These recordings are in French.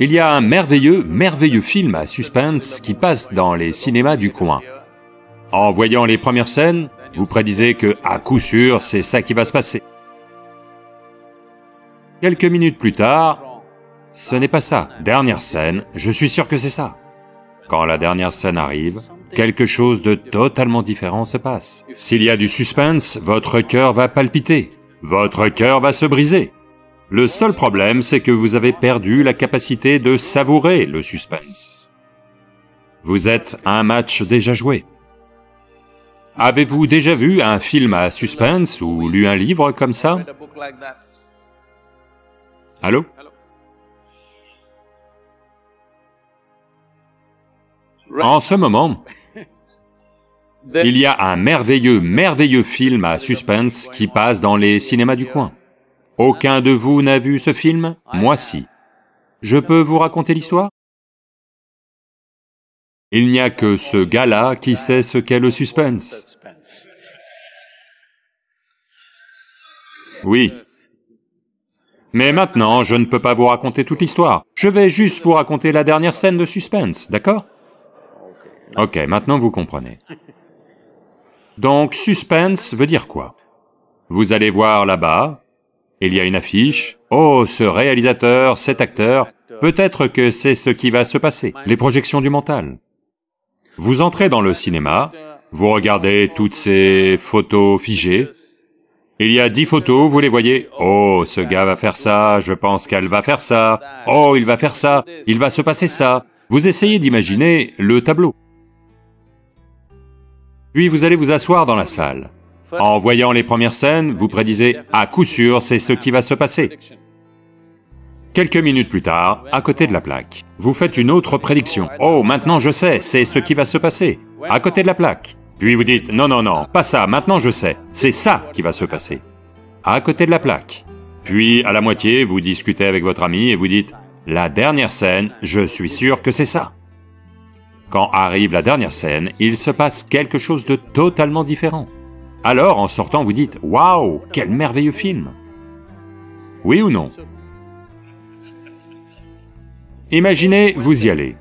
Il y a un merveilleux film à suspense qui passe dans les cinémas du coin. En voyant les premières scènes, vous prédisez que, à coup sûr, c'est ça qui va se passer. Quelques minutes plus tard, ce n'est pas ça. Dernière scène, je suis sûr que c'est ça. Quand la dernière scène arrive, quelque chose de totalement différent se passe. S'il y a du suspense, votre cœur va palpiter, votre cœur va se briser. Le seul problème, c'est que vous avez perdu la capacité de savourer le suspense. Vous êtes à un match déjà joué. Avez-vous déjà vu un film à suspense ou lu un livre comme ça? Allô? En ce moment, il y a un merveilleux film à suspense qui passe dans les cinémas du coin. Aucun de vous n'a vu ce film? Moi si. Je peux vous raconter l'histoire? Il n'y a que ce gars-là qui sait ce qu'est le suspense. Oui. Mais maintenant, je ne peux pas vous raconter toute l'histoire. Je vais juste vous raconter la dernière scène de suspense, d'accord? Ok, maintenant vous comprenez. Donc, suspense veut dire quoi? Vous allez voir là-bas, il y a une affiche, « Oh, ce réalisateur, cet acteur, peut-être que c'est ce qui va se passer. » Les projections du mental. Vous entrez dans le cinéma, vous regardez toutes ces photos figées, il y a 10 photos, vous les voyez, « Oh, ce gars va faire ça, je pense qu'elle va faire ça, oh, il va faire ça, il va se passer ça. » Vous essayez d'imaginer le tableau. Puis vous allez vous asseoir dans la salle. En voyant les premières scènes, vous prédisez, à coup sûr, c'est ce qui va se passer. Quelques minutes plus tard, à côté de la plaque, vous faites une autre prédiction. Oh, maintenant je sais, c'est ce qui va se passer, à côté de la plaque. Puis vous dites, non, non, non, pas ça, maintenant je sais, c'est ça qui va se passer, à côté de la plaque. Puis, à la moitié, vous discutez avec votre ami et vous dites, la dernière scène, je suis sûr que c'est ça. Quand arrive la dernière scène, il se passe quelque chose de totalement différent. Alors, en sortant, vous dites, « Waouh, quel merveilleux film !» Oui ou non? Imaginez, vous y allez.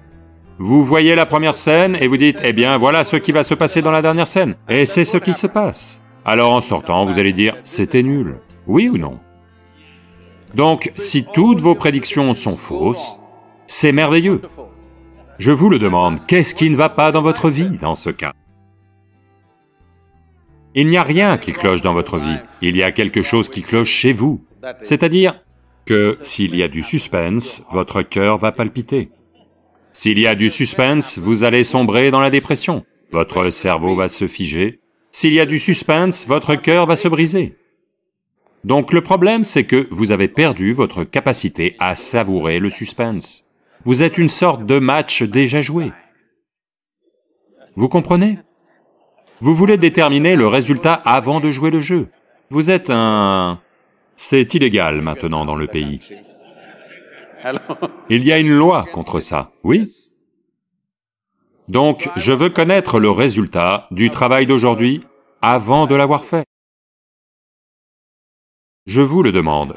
Vous voyez la première scène et vous dites, « Eh bien, voilà ce qui va se passer dans la dernière scène. » Et c'est ce qui se passe. Alors, en sortant, vous allez dire, « C'était nul. » Oui ou non? Donc, si toutes vos prédictions sont fausses, c'est merveilleux. Je vous le demande, qu'est-ce qui ne va pas dans votre vie dans ce cas? Il n'y a rien qui cloche dans votre vie, il y a quelque chose qui cloche chez vous. C'est-à-dire que s'il y a du suspense, votre cœur va palpiter. S'il y a du suspense, vous allez sombrer dans la dépression, votre cerveau va se figer. S'il y a du suspense, votre cœur va se briser. Donc le problème, c'est que vous avez perdu votre capacité à savourer le suspense. Vous êtes une sorte de match déjà joué. Vous comprenez? Vous voulez déterminer le résultat avant de jouer le jeu. Vous êtes un... C'est illégal maintenant dans le pays. Il y a une loi contre ça, oui? Donc, je veux connaître le résultat du travail d'aujourd'hui avant de l'avoir fait. Je vous le demande,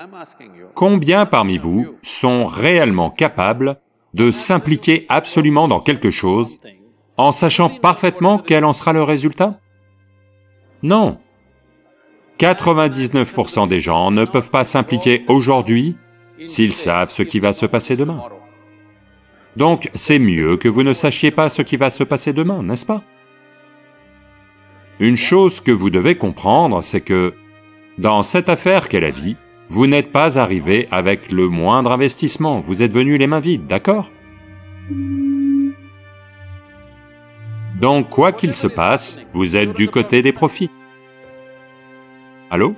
combien parmi vous sont réellement capables de s'impliquer absolument dans quelque chose en sachant parfaitement quel en sera le résultat? Non. 99% des gens ne peuvent pas s'impliquer aujourd'hui s'ils savent ce qui va se passer demain. Donc, c'est mieux que vous ne sachiez pas ce qui va se passer demain, n'est-ce pas? Une chose que vous devez comprendre, c'est que, dans cette affaire qu'est la vie, vous n'êtes pas arrivé avec le moindre investissement, vous êtes venus les mains vides, d'accord? Donc, quoi qu'il se passe, vous êtes du côté des profits. Allô?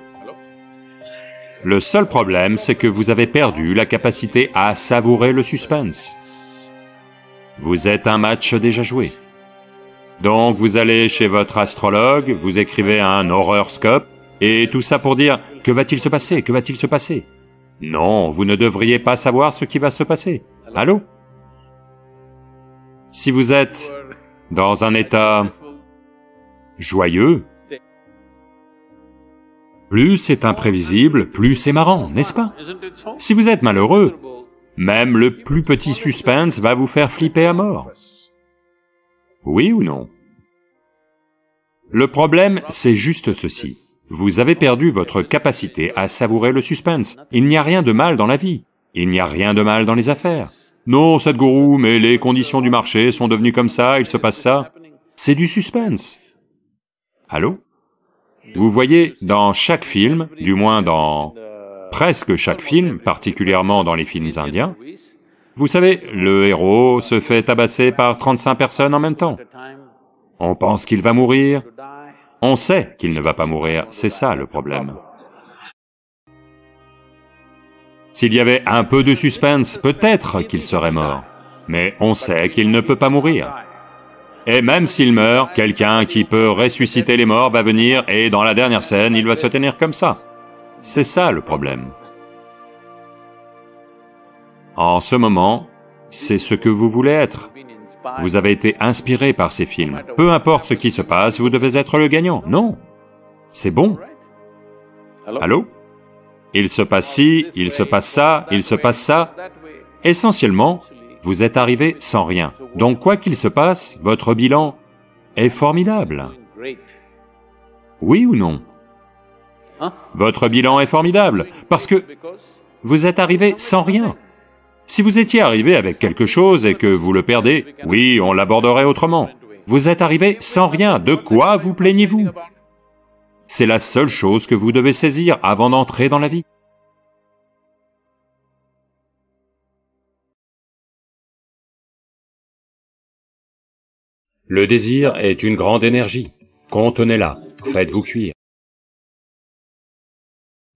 Le seul problème, c'est que vous avez perdu la capacité à savourer le suspense. Vous êtes un match déjà joué. Donc, vous allez chez votre astrologue, vous écrivez un horoscope, et tout ça pour dire, que va-t-il se passer? Que va-t-il se passer? Non, vous ne devriez pas savoir ce qui va se passer. Allô? Si vous êtes dans un état joyeux, plus c'est imprévisible, plus c'est marrant, n'est-ce pas? Si vous êtes malheureux, Même le plus petit suspense va vous faire flipper à mort. Oui ou non? Le problème, c'est juste ceci. Vous avez perdu votre capacité à savourer le suspense. Il n'y a rien de mal dans la vie. Il n'y a rien de mal dans les affaires. Non, Sadhguru, mais les conditions du marché sont devenues comme ça, il se passe ça. C'est du suspense. Allô? Vous voyez, dans chaque film, du moins dans presque chaque film, particulièrement dans les films indiens, vous savez, le héros se fait tabasser par 35 personnes en même temps. On pense qu'il va mourir, on sait qu'il ne va pas mourir, c'est ça le problème. S'il y avait un peu de suspense, peut-être qu'il serait mort, mais on sait qu'il ne peut pas mourir. Et même s'il meurt, quelqu'un qui peut ressusciter les morts va venir et dans la dernière scène, il va se tenir comme ça. C'est ça le problème. En ce moment, c'est ce que vous voulez être. Vous avez été inspiré par ces films. Peu importe ce qui se passe, vous devez être le gagnant. Non, c'est bon. Allô? Il se passe ci, il se passe ça, il se passe ça. Essentiellement, vous êtes arrivé sans rien. Donc quoi qu'il se passe, votre bilan est formidable. Oui ou non? Votre bilan est formidable, parce que vous êtes arrivé sans rien. Si vous étiez arrivé avec quelque chose et que vous le perdez, oui, on l'aborderait autrement. Vous êtes arrivé sans rien, de quoi vous plaignez-vous? C'est la seule chose que vous devez saisir avant d'entrer dans la vie. Le désir est une grande énergie. Contenez-la, faites-vous cuire.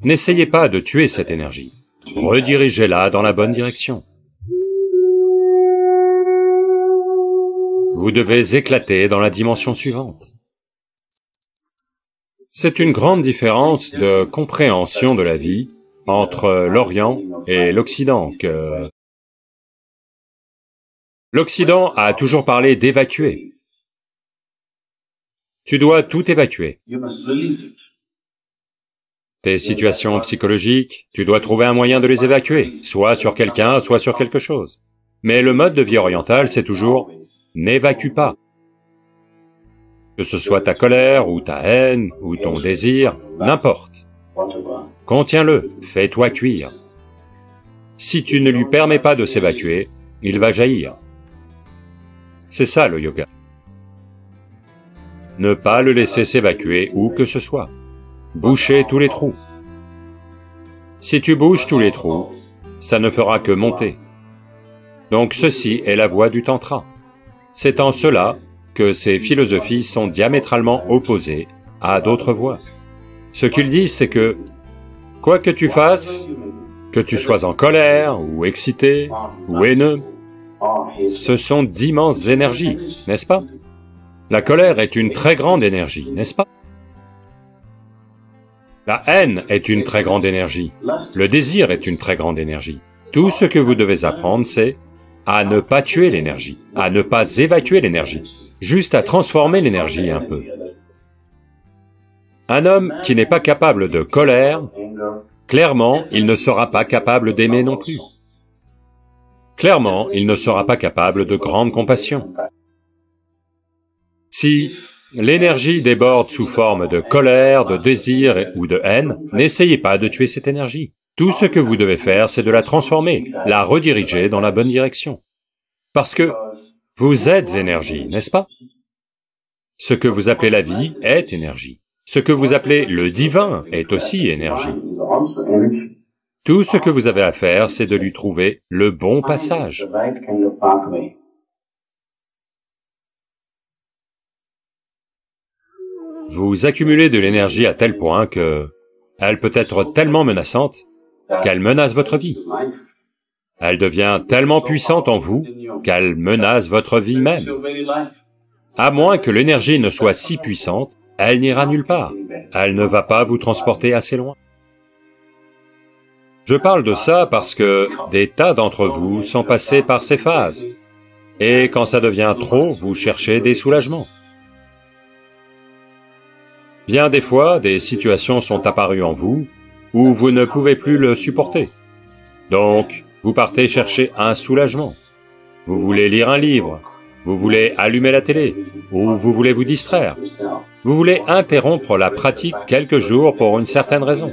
N'essayez pas de tuer cette énergie. Redirigez-la dans la bonne direction. Vous devez éclater dans la dimension suivante. C'est une grande différence de compréhension de la vie entre l'Orient et l'Occident que... L'Occident a toujours parlé d'évacuer. Tu dois tout évacuer. Tes situations psychologiques, tu dois trouver un moyen de les évacuer, soit sur quelqu'un, soit sur quelque chose. Mais le mode de vie oriental, c'est toujours « n'évacue pas ». Que ce soit ta colère, ou ta haine, ou ton désir, n'importe. Contiens-le, fais-toi cuire. Si tu ne lui permets pas de s'évacuer, il va jaillir. C'est ça le yoga. Ne pas le laisser s'évacuer où que ce soit. Boucher tous les trous. Si tu bouges tous les trous, ça ne fera que monter. Donc ceci est la voie du tantra. C'est en cela que ces philosophies sont diamétralement opposées à d'autres voies. Ce qu'ils disent, c'est que, quoi que tu fasses, que tu sois en colère, ou excité, ou haineux, ce sont d'immenses énergies, n'est-ce pas? La colère est une très grande énergie, n'est-ce pas? La haine est une très grande énergie. Le désir est une très grande énergie. Tout ce que vous devez apprendre, c'est à ne pas tuer l'énergie, à ne pas évacuer l'énergie, juste à transformer l'énergie un peu. Un homme qui n'est pas capable de colère, clairement, il ne sera pas capable d'aimer non plus. Clairement, il ne sera pas capable de grande compassion. Si l'énergie déborde sous forme de colère, de désir ou de haine, n'essayez pas de tuer cette énergie. Tout ce que vous devez faire, c'est de la transformer, la rediriger dans la bonne direction. Parce que vous êtes énergie, n'est-ce pas? Ce que vous appelez la vie est énergie. Ce que vous appelez le divin est aussi énergie. Tout ce que vous avez à faire, c'est de lui trouver le bon passage. Vous accumulez de l'énergie à tel point que elle peut être tellement menaçante qu'elle menace votre vie. Elle devient tellement puissante en vous qu'elle menace votre vie même. À moins que l'énergie ne soit si puissante, elle n'ira nulle part. Elle ne va pas vous transporter assez loin. Je parle de ça parce que des tas d'entre vous sont passés par ces phases. Et quand ça devient trop, vous cherchez des soulagements. Bien des fois, des situations sont apparues en vous où vous ne pouvez plus le supporter. Donc, Vous partez chercher un soulagement. Vous voulez lire un livre, vous voulez allumer la télé, ou vous voulez vous distraire. Vous voulez interrompre la pratique quelques jours pour une certaine raison.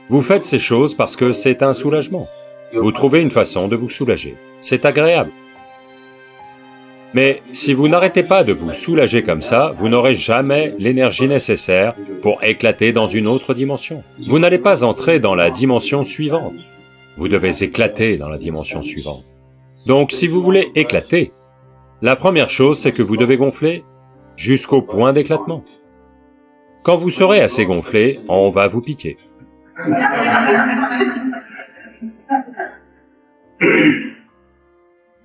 Vous faites ces choses parce que c'est un soulagement. Vous trouvez une façon de vous soulager. C'est agréable. Mais si vous n'arrêtez pas de vous soulager comme ça, vous n'aurez jamais l'énergie nécessaire pour éclater dans une autre dimension. Vous n'allez pas entrer dans la dimension suivante. Vous devez éclater dans la dimension suivante. Donc si vous voulez éclater, la première chose c'est que vous devez gonfler jusqu'au point d'éclatement. Quand vous serez assez gonflé, on va vous piquer.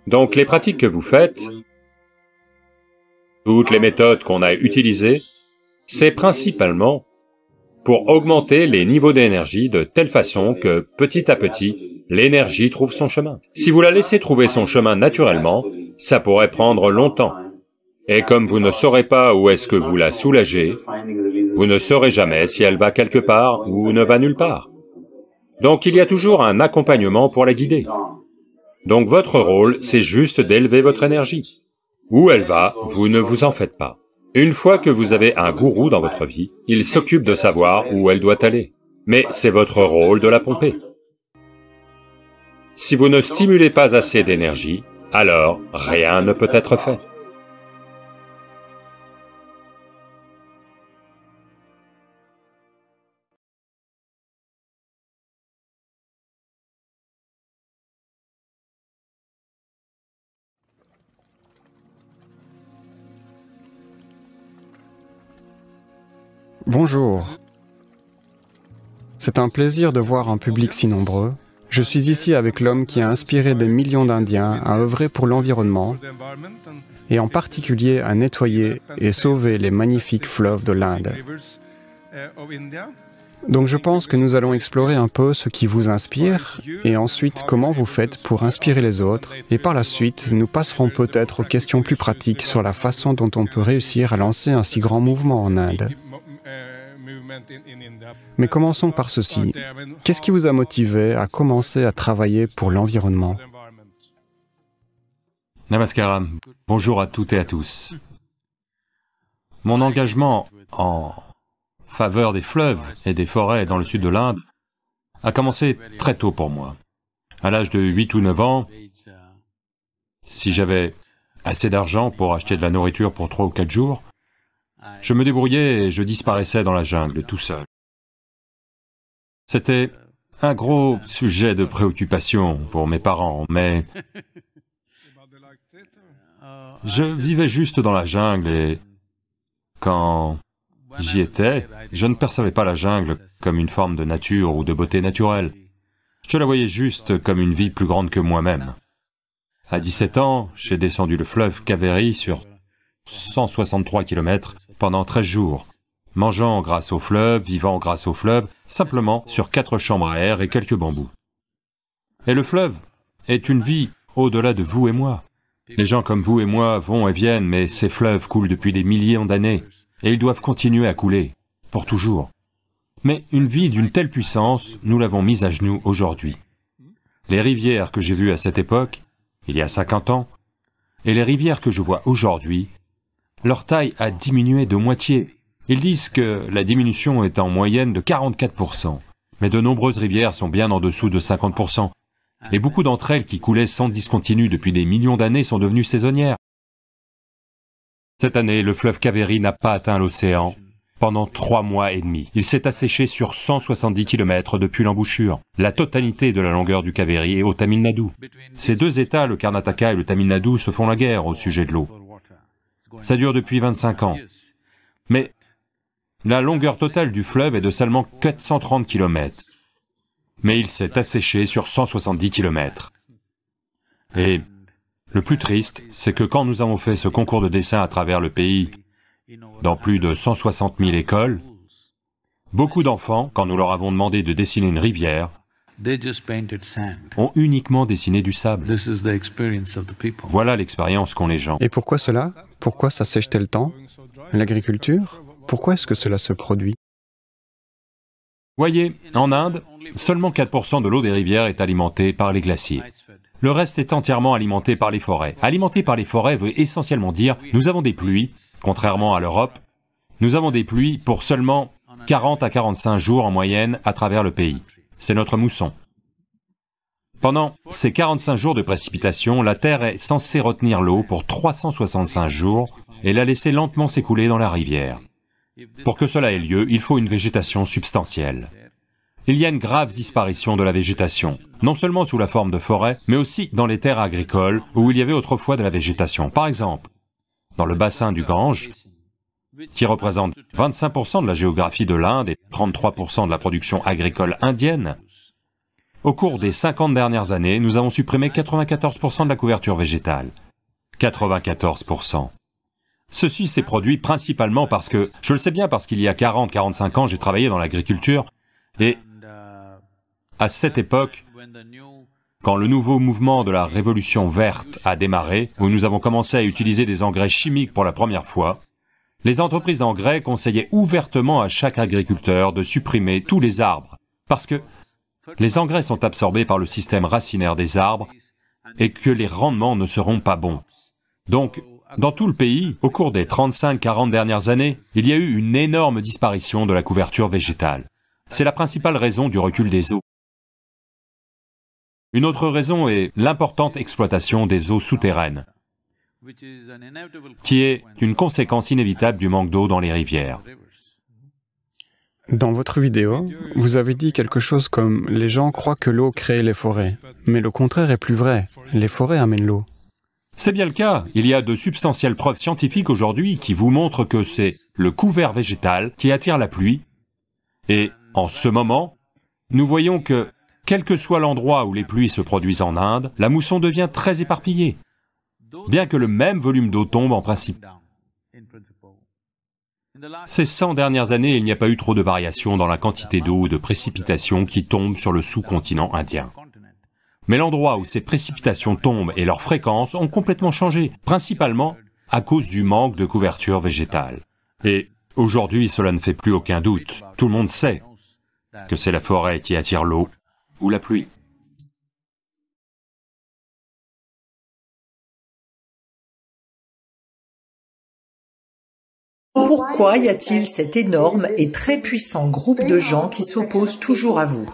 Donc les pratiques que vous faites, toutes les méthodes qu'on a utilisées, c'est principalement pour augmenter les niveaux d'énergie de telle façon que, petit à petit, l'énergie trouve son chemin. Si vous la laissez trouver son chemin naturellement, ça pourrait prendre longtemps. Et comme vous ne saurez pas où est-ce que vous la soulagez, vous ne saurez jamais si elle va quelque part ou ne va nulle part. Donc il y a toujours un accompagnement pour la guider. Donc votre rôle, c'est juste d'élever votre énergie. Où elle va, vous ne vous en faites pas. Une fois que vous avez un gourou dans votre vie, il s'occupe de savoir où elle doit aller. Mais c'est votre rôle de la pomper. Si vous ne stimulez pas assez d'énergie, alors rien ne peut être fait. Bonjour. C'est un plaisir de voir un public si nombreux. Je suis ici avec l'homme qui a inspiré des millions d'Indiens à œuvrer pour l'environnement et en particulier à nettoyer et sauver les magnifiques fleuves de l'Inde. Donc je pense que nous allons explorer un peu ce qui vous inspire et ensuite comment vous faites pour inspirer les autres et par la suite nous passerons peut-être aux questions plus pratiques sur la façon dont on peut réussir à lancer un si grand mouvement en Inde. Mais commençons par ceci. Qu'est-ce qui vous a motivé à commencer à travailler pour l'environnement? Namaskaram. Bonjour à toutes et à tous. Mon engagement en faveur des fleuves et des forêts dans le sud de l'Inde a commencé très tôt pour moi. À l'âge de 8 ou 9 ans, si j'avais assez d'argent pour acheter de la nourriture pour 3 ou 4 jours, je me débrouillais et je disparaissais dans la jungle tout seul. C'était un gros sujet de préoccupation pour mes parents, mais je vivais juste dans la jungle et quand j'y étais, je ne percevais pas la jungle comme une forme de nature ou de beauté naturelle. Je la voyais juste comme une vie plus grande que moi-même. À 17 ans, j'ai descendu le fleuve Kaveri sur 163 km pendant 13 jours, mangeant grâce au fleuve, vivant grâce au fleuve, simplement sur 4 chambres à air et quelques bambous. Et le fleuve est une vie au-delà de vous et moi. Les gens comme vous et moi vont et viennent, mais ces fleuves coulent depuis des millions d'années, et ils doivent continuer à couler, pour toujours. Mais une vie d'une telle puissance, nous l'avons mise à genoux aujourd'hui. Les rivières que j'ai vues à cette époque, il y a 50 ans, et les rivières que je vois aujourd'hui, leur taille a diminué de moitié. Ils disent que la diminution est en moyenne de 44%, mais de nombreuses rivières sont bien en dessous de 50%, et beaucoup d'entre elles qui coulaient sans discontinu depuis des millions d'années sont devenues saisonnières. Cette année, le fleuve Kaveri n'a pas atteint l'océan pendant 3 mois et demi. Il s'est asséché sur 170 km depuis l'embouchure. La totalité de la longueur du Kaveri est au Tamil Nadu. Ces deux États, le Karnataka et le Tamil Nadu, se font la guerre au sujet de l'eau. Ça dure depuis 25 ans. Mais la longueur totale du fleuve est de seulement 430 km. Mais il s'est asséché sur 170 km. Et le plus triste, c'est que quand nous avons fait ce concours de dessin à travers le pays, dans plus de 160 000 écoles, beaucoup d'enfants, quand nous leur avons demandé de dessiner une rivière, ont uniquement dessiné du sable. Voilà l'expérience qu'ont les gens. Et pourquoi cela? Pourquoi ça sèche-t-elle tant? L'agriculture? Pourquoi est-ce que cela se produit? Voyez, en Inde, seulement 4% de l'eau des rivières est alimentée par les glaciers. Le reste est entièrement alimenté par les forêts. Alimenté par les forêts veut essentiellement dire, nous avons des pluies, contrairement à l'Europe, nous avons des pluies pour seulement 40 à 45 jours en moyenne à travers le pays. C'est notre mousson. Pendant ces 45 jours de précipitation, la Terre est censée retenir l'eau pour 365 jours et la laisser lentement s'écouler dans la rivière. Pour que cela ait lieu, il faut une végétation substantielle. Il y a une grave disparition de la végétation, non seulement sous la forme de forêts, mais aussi dans les terres agricoles où il y avait autrefois de la végétation. Par exemple, dans le bassin du Gange, qui représente 25% de la géographie de l'Inde et 33% de la production agricole indienne, au cours des 50 dernières années, nous avons supprimé 94% de la couverture végétale. 94%. Ceci s'est produit principalement parce que, je le sais bien parce qu'il y a 40-45 ans, j'ai travaillé dans l'agriculture, et à cette époque, quand le nouveau mouvement de la révolution verte a démarré, où nous avons commencé à utiliser des engrais chimiques pour la première fois, les entreprises d'engrais conseillaient ouvertement à chaque agriculteur de supprimer tous les arbres, parce que les engrais sont absorbés par le système racinaire des arbres et que les rendements ne seront pas bons. Donc, dans tout le pays, au cours des 35-40 dernières années, il y a eu une énorme disparition de la couverture végétale. C'est la principale raison du recul des eaux. Une autre raison est l'importante exploitation des eaux souterraines, qui est une conséquence inévitable du manque d'eau dans les rivières. Dans votre vidéo, vous avez dit quelque chose comme « les gens croient que l'eau crée les forêts », mais le contraire est plus vrai, les forêts amènent l'eau. C'est bien le cas, il y a de substantielles preuves scientifiques aujourd'hui qui vous montrent que c'est le couvert végétal qui attire la pluie, et en ce moment, nous voyons que, quel que soit l'endroit où les pluies se produisent en Inde, la mousson devient très éparpillée, bien que le même volume d'eau tombe en principe. Ces 100 dernières années, il n'y a pas eu trop de variations dans la quantité d'eau ou de précipitations qui tombent sur le sous-continent indien. Mais l'endroit où ces précipitations tombent et leur fréquence ont complètement changé, principalement à cause du manque de couverture végétale. Et aujourd'hui, cela ne fait plus aucun doute. Tout le monde sait que c'est la forêt qui attire l'eau ou la pluie. Pourquoi y a-t-il cet énorme et très puissant groupe de gens qui s'opposent toujours à vous?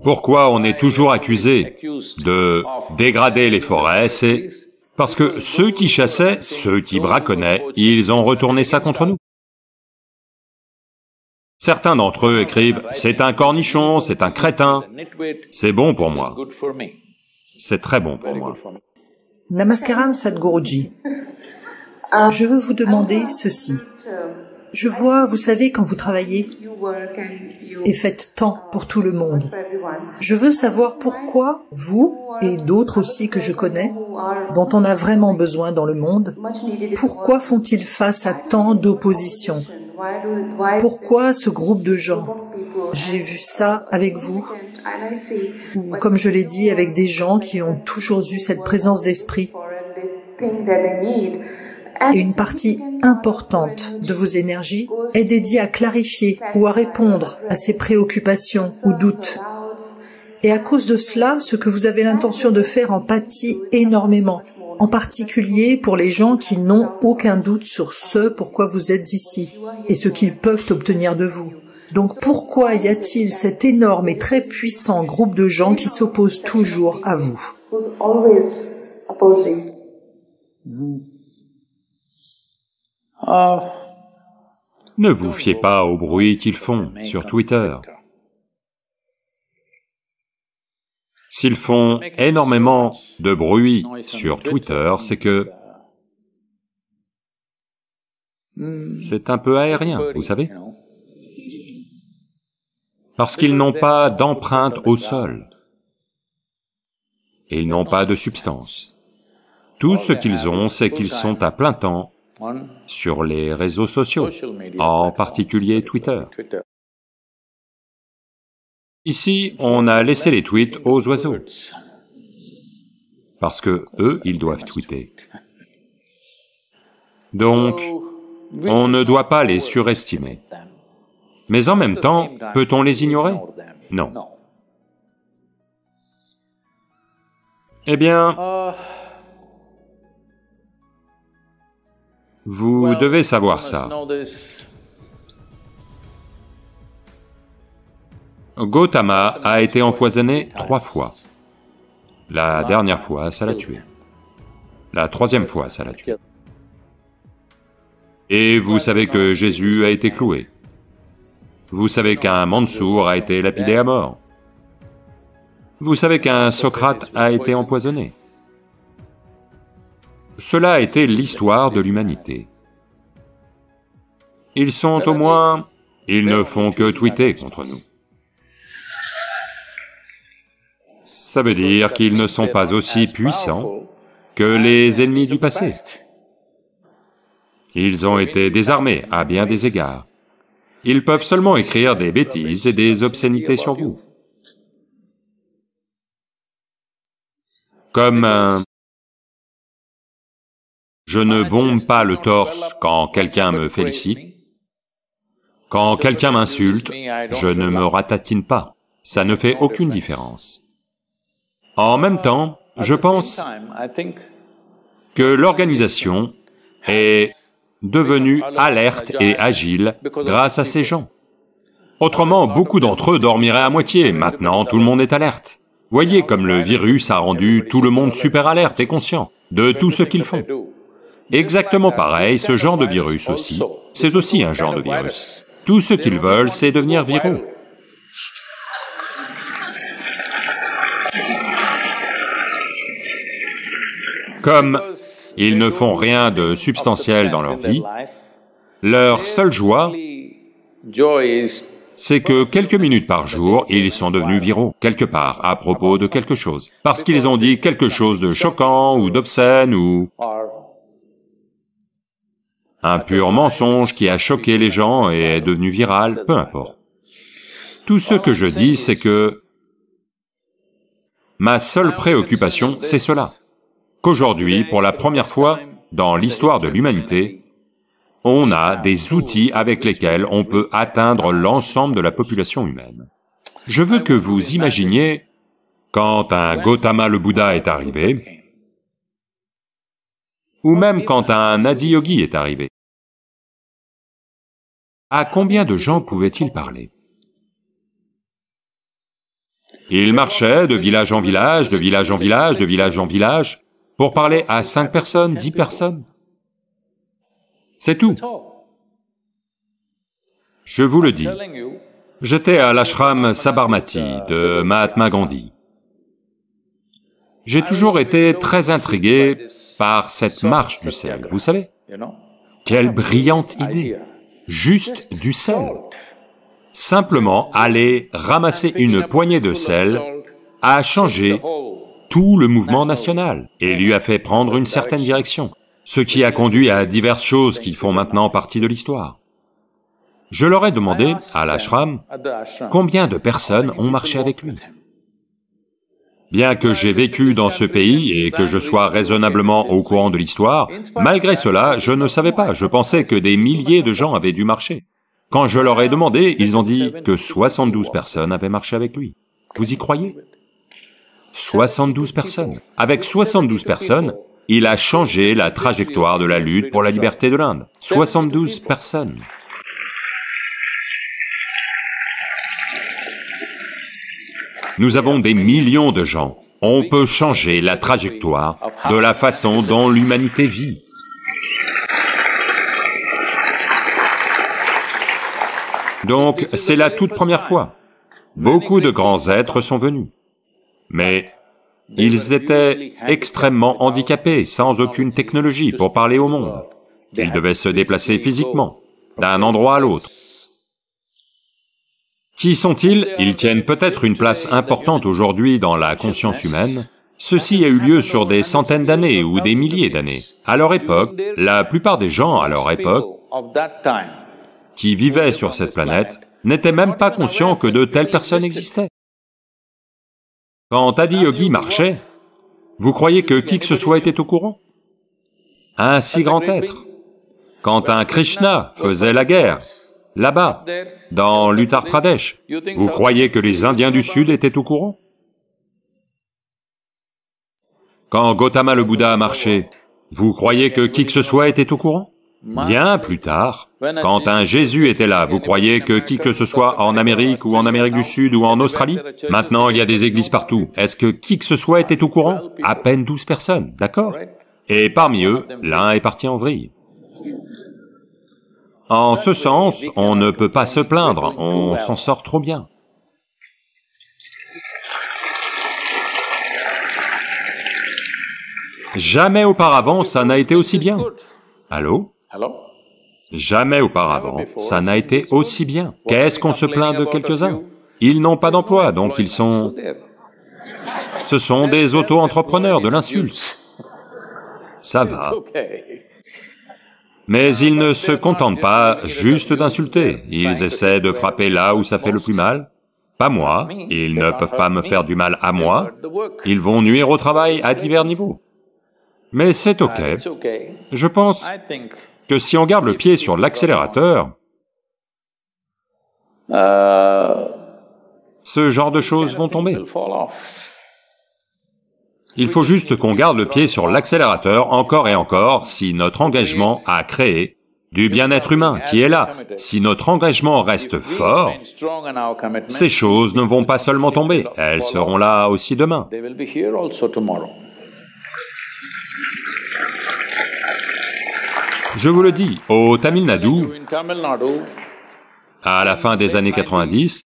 Pourquoi on est toujours accusé de dégrader les forêts? C'est parce que ceux qui chassaient, ceux qui braconnaient, ils ont retourné ça contre nous. Certains d'entre eux écrivent « c'est un cornichon, c'est un crétin ». C'est bon pour moi. C'est très bon pour moi. Namaskaram Sadhguruji. Je veux vous demander ceci. Je vois, vous savez, quand vous travaillez et faites tant pour tout le monde, je veux savoir pourquoi vous et d'autres aussi que je connais, dont on a vraiment besoin dans le monde, pourquoi font-ils face à tant d'opposition? Pourquoi ce groupe de gens? J'ai vu ça avec vous, ou comme je l'ai dit, avec des gens qui ont toujours eu cette présence d'esprit. Et une partie importante de vos énergies est dédiée à clarifier ou à répondre à ces préoccupations ou doutes. Et à cause de cela, ce que vous avez l'intention de faire en pâtit énormément, en particulier pour les gens qui n'ont aucun doute sur ce pourquoi vous êtes ici et ce qu'ils peuvent obtenir de vous. Donc pourquoi y a-t-il cet énorme et très puissant groupe de gens qui s'opposent toujours à vous? Ne vous fiez pas au bruit qu'ils font sur Twitter. S'ils font énormément de bruit sur Twitter, c'est que c'est un peu aérien, vous savez? Parce qu'ils n'ont pas d'empreinte au sol. Et ils n'ont pas de substance. Tout ce qu'ils ont, c'est qu'ils sont à plein temps sur les réseaux sociaux, en particulier Twitter. Ici, on a laissé les tweets aux oiseaux, parce que eux, ils doivent tweeter. Donc, On ne doit pas les surestimer. Mais en même temps, peut-on les ignorer? Non. Eh bien, vous devez savoir ça. Gautama a été empoisonné 3 fois. La dernière fois, ça l'a tué. La 3e fois, ça l'a tué. Et vous savez que Jésus a été cloué. Vous savez qu'un Mansour a été lapidé à mort. Vous savez qu'un Socrate a été empoisonné. Cela a été l'histoire de l'humanité. Ils sont au moins... Ils ne font que tweeter contre nous. Ça veut dire qu'ils ne sont pas aussi puissants que les ennemis du passé. Ils ont été désarmés à bien des égards. Ils peuvent seulement écrire des bêtises et des obscénités sur vous. Comme je ne bombe pas le torse quand quelqu'un me félicite. Quand quelqu'un m'insulte, je ne me ratatine pas. Ça ne fait aucune différence. En même temps, je pense que l'organisation est devenue alerte et agile grâce à ces gens. Autrement, beaucoup d'entre eux dormiraient à moitié, maintenant tout le monde est alerte. Voyez comme le virus a rendu tout le monde super alerte et conscient de tout ce qu'ils font. Exactement pareil, ce genre de virus aussi, c'est aussi un genre de virus. Tout ce qu'ils veulent, c'est devenir viraux. Comme ils ne font rien de substantiel dans leur vie, leur seule joie, c'est que quelques minutes par jour, ils sont devenus viraux, quelque part, à propos de quelque chose. Parce qu'ils ont dit quelque chose de choquant, ou d'obscène, ou un pur mensonge qui a choqué les gens et est devenu viral, peu importe. Tout ce que je dis, c'est que ma seule préoccupation, c'est cela. Qu'aujourd'hui, pour la première fois dans l'histoire de l'humanité, on a des outils avec lesquels on peut atteindre l'ensemble de la population humaine. Je veux que vous imaginiez, quand un Gautama le Bouddha est arrivé, ou même quand un Adiyogi est arrivé, à combien de gens pouvait-il parler? Il marchait de village en village, de village en village, de village en village, pour parler à 5 personnes, 10 personnes. C'est tout. Je vous le dis, j'étais à l'ashram Sabarmati de Mahatma Gandhi. J'ai toujours été très intrigué par cette marche du sel, vous savez? Quelle brillante idée! Juste du sel. Simplement aller ramasser une poignée de sel a changé tout le mouvement national et lui a fait prendre une certaine direction, ce qui a conduit à diverses choses qui font maintenant partie de l'histoire. Je leur ai demandé, à l'ashram, combien de personnes ont marché avec lui. Bien que j'ai vécu dans ce pays et que je sois raisonnablement au courant de l'histoire, malgré cela, je ne savais pas, je pensais que des milliers de gens avaient dû marcher. Quand je leur ai demandé, ils ont dit que 72 personnes avaient marché avec lui. Vous y croyez? 72 personnes. Avec 72 personnes, il a changé la trajectoire de la lutte pour la liberté de l'Inde. 72 personnes. Nous avons des millions de gens. On peut changer la trajectoire de la façon dont l'humanité vit. Donc, c'est la toute première fois. Beaucoup de grands êtres sont venus. Mais ils étaient extrêmement handicapés, sans aucune technologie pour parler au monde. Ils devaient se déplacer physiquement, d'un endroit à l'autre. Qui sont-ils? Ils tiennent peut-être une place importante aujourd'hui dans la conscience humaine. Ceci a eu lieu sur des centaines d'années ou des milliers d'années. À leur époque, la plupart des gens à leur époque, qui vivaient sur cette planète, n'étaient même pas conscients que de telles personnes existaient. Quand Adiyogi marchait, vous croyez que qui que ce soit était au courant? Un si grand être. Quand un Krishna faisait la guerre, là-bas, dans l'Uttar Pradesh, vous croyez que les Indiens du Sud étaient au courant? Quand Gautama le Bouddha a marché, vous croyez que qui que ce soit était au courant? Bien plus tard, quand un Jésus était là, vous croyez que qui que ce soit en Amérique ou en Amérique du Sud ou en Australie? Maintenant, il y a des églises partout. Est-ce que qui que ce soit était au courant? À peine 12 personnes, d'accord? Et parmi eux, l'un est parti en vrille. En ce sens, on ne peut pas se plaindre, on s'en sort trop bien. Jamais auparavant, ça n'a été aussi bien. Allô? Jamais auparavant, ça n'a été aussi bien. Qu'est-ce qu'on se plaint de quelques-uns? Ils n'ont pas d'emploi, donc ils sont... Ce sont des auto-entrepreneurs, de l'insulte. Ça va. Mais ils ne se contentent pas juste d'insulter, ils essaient de frapper là où ça fait le plus mal. Pas moi, ils ne peuvent pas me faire du mal à moi, ils vont nuire au travail à divers niveaux. Mais c'est ok. Je pense que si on garde le pied sur l'accélérateur, ce genre de choses vont tomber. Il faut juste qu'on garde le pied sur l'accélérateur encore et encore si notre engagement à créer du bien-être humain qui est là. Si notre engagement reste fort, ces choses ne vont pas seulement tomber, elles seront là aussi demain. Je vous le dis, au Tamil Nadu, à la fin des années 90,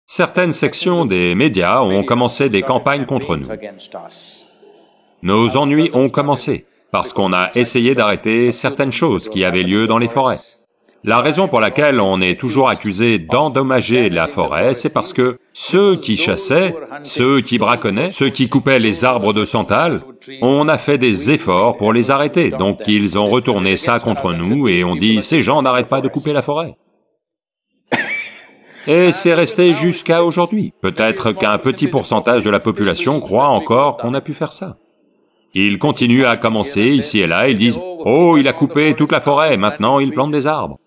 certaines sections des médias ont commencé des campagnes contre nous. Nos ennuis ont commencé, parce qu'on a essayé d'arrêter certaines choses qui avaient lieu dans les forêts. La raison pour laquelle on est toujours accusé d'endommager la forêt, c'est parce que ceux qui chassaient, ceux qui braconnaient, ceux qui coupaient les arbres de santal, on a fait des efforts pour les arrêter, donc ils ont retourné ça contre nous et on dit « ces gens n'arrêtent pas de couper la forêt ». Et c'est resté jusqu'à aujourd'hui. Peut-être qu'un petit pourcentage de la population croit encore qu'on a pu faire ça. Ils continuent à commencer ici et là, ils disent « oh, il a coupé toute la forêt, maintenant il plante des arbres ».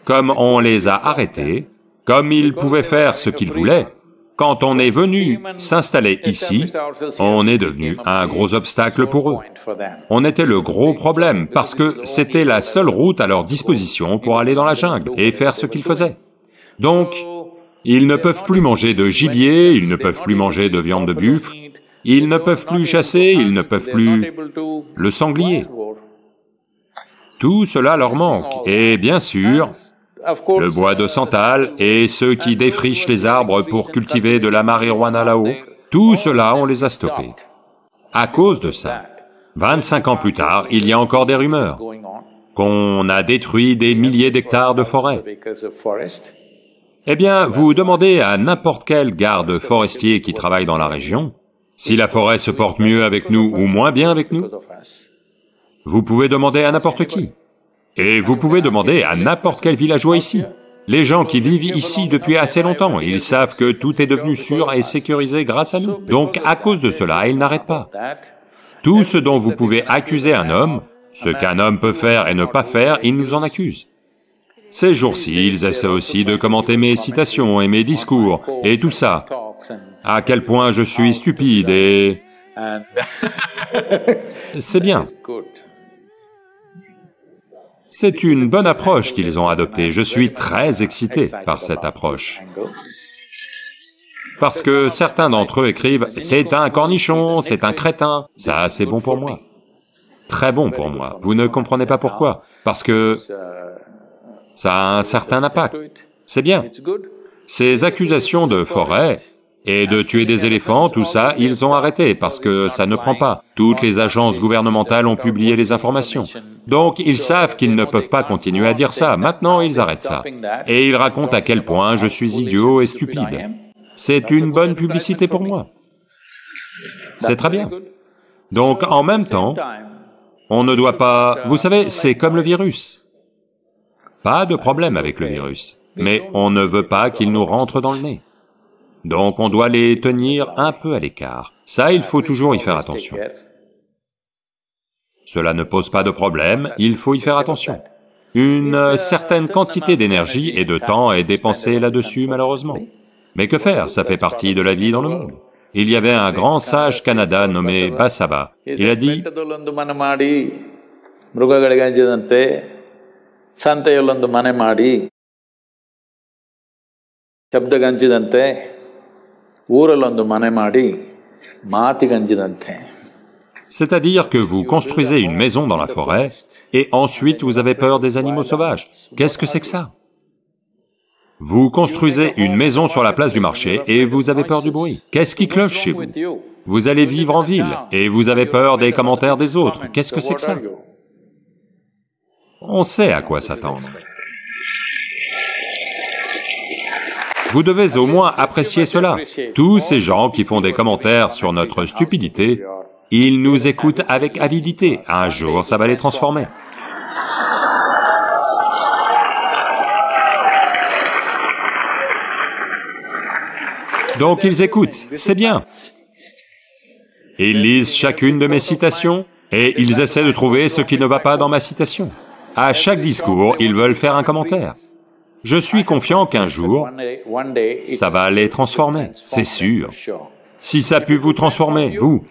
Comme on les a arrêtés, comme ils pouvaient faire ce qu'ils voulaient, quand on est venu s'installer ici, on est devenu un gros obstacle pour eux. On était le gros problème, parce que c'était la seule route à leur disposition pour aller dans la jungle et faire ce qu'ils faisaient. Donc, ils ne peuvent plus manger de gibier, ils ne peuvent plus manger de viande de buffle, ils ne peuvent plus chasser, ils ne peuvent plus le sanglier. Tout cela leur manque, et bien sûr, le bois de santal et ceux qui défrichent les arbres pour cultiver de la marijuana là-haut, tout cela on les a stoppés. À cause de ça, 25 ans plus tard, il y a encore des rumeurs qu'on a détruit des milliers d'hectares de forêt. Eh bien, vous demandez à n'importe quel garde forestier qui travaille dans la région, si la forêt se porte mieux avec nous ou moins bien avec nous. Vous pouvez demander à n'importe qui. Et vous pouvez demander à n'importe quel villageois ici. Les gens qui vivent ici depuis assez longtemps, ils savent que tout est devenu sûr et sécurisé grâce à nous. Donc, à cause de cela, ils n'arrêtent pas. Tout ce dont vous pouvez accuser un homme, ce qu'un homme peut faire et ne pas faire, il nous en accuse. Ces jours-ci, ils essaient aussi de commenter mes citations et mes discours, et tout ça. À quel point je suis stupide et... C'est bien. C'est une bonne approche qu'ils ont adoptée, je suis très excité par cette approche. Parce que certains d'entre eux écrivent « c'est un cornichon, c'est un crétin », ça c'est bon pour moi. Très bon pour moi, vous ne comprenez pas pourquoi, parce que ça a un certain impact, c'est bien. Ces accusations de forêt et de tuer des éléphants, tout ça, ils ont arrêté parce que ça ne prend pas. Toutes les agences gouvernementales ont publié les informations. Donc ils savent qu'ils ne peuvent pas continuer à dire ça, maintenant ils arrêtent ça. Et ils racontent à quel point je suis idiot et stupide. C'est une bonne publicité pour moi. C'est très bien. Donc en même temps, on ne doit pas... Vous savez, c'est comme le virus. Pas de problème avec le virus, mais on ne veut pas qu'il nous rentre dans le nez. Donc on doit les tenir un peu à l'écart. Ça, il faut toujours y faire attention. Cela ne pose pas de problème, il faut y faire attention. Une certaine quantité d'énergie et de temps est dépensée là-dessus, malheureusement. Mais que faire, ça fait partie de la vie dans le monde. Il y avait un grand sage Kannada nommé Basava. Il a dit, c'est-à-dire que vous construisez une maison dans la forêt et ensuite vous avez peur des animaux sauvages. Qu'est-ce que c'est que ça? Vous construisez une maison sur la place du marché et vous avez peur du bruit. Qu'est-ce qui cloche chez vous? Vous allez vivre en ville et vous avez peur des commentaires des autres. Qu'est-ce que c'est que ça? On sait à quoi s'attendre. Vous devez au moins apprécier cela. Tous ces gens qui font des commentaires sur notre stupidité, ils nous écoutent avec avidité. Un jour, ça va les transformer. Donc ils écoutent, c'est bien. Ils lisent chacune de mes citations et ils essaient de trouver ce qui ne va pas dans ma citation. À chaque discours, ils veulent faire un commentaire. Je suis confiant qu'un jour, ça va les transformer, c'est sûr. Si ça a pu vous transformer, vous.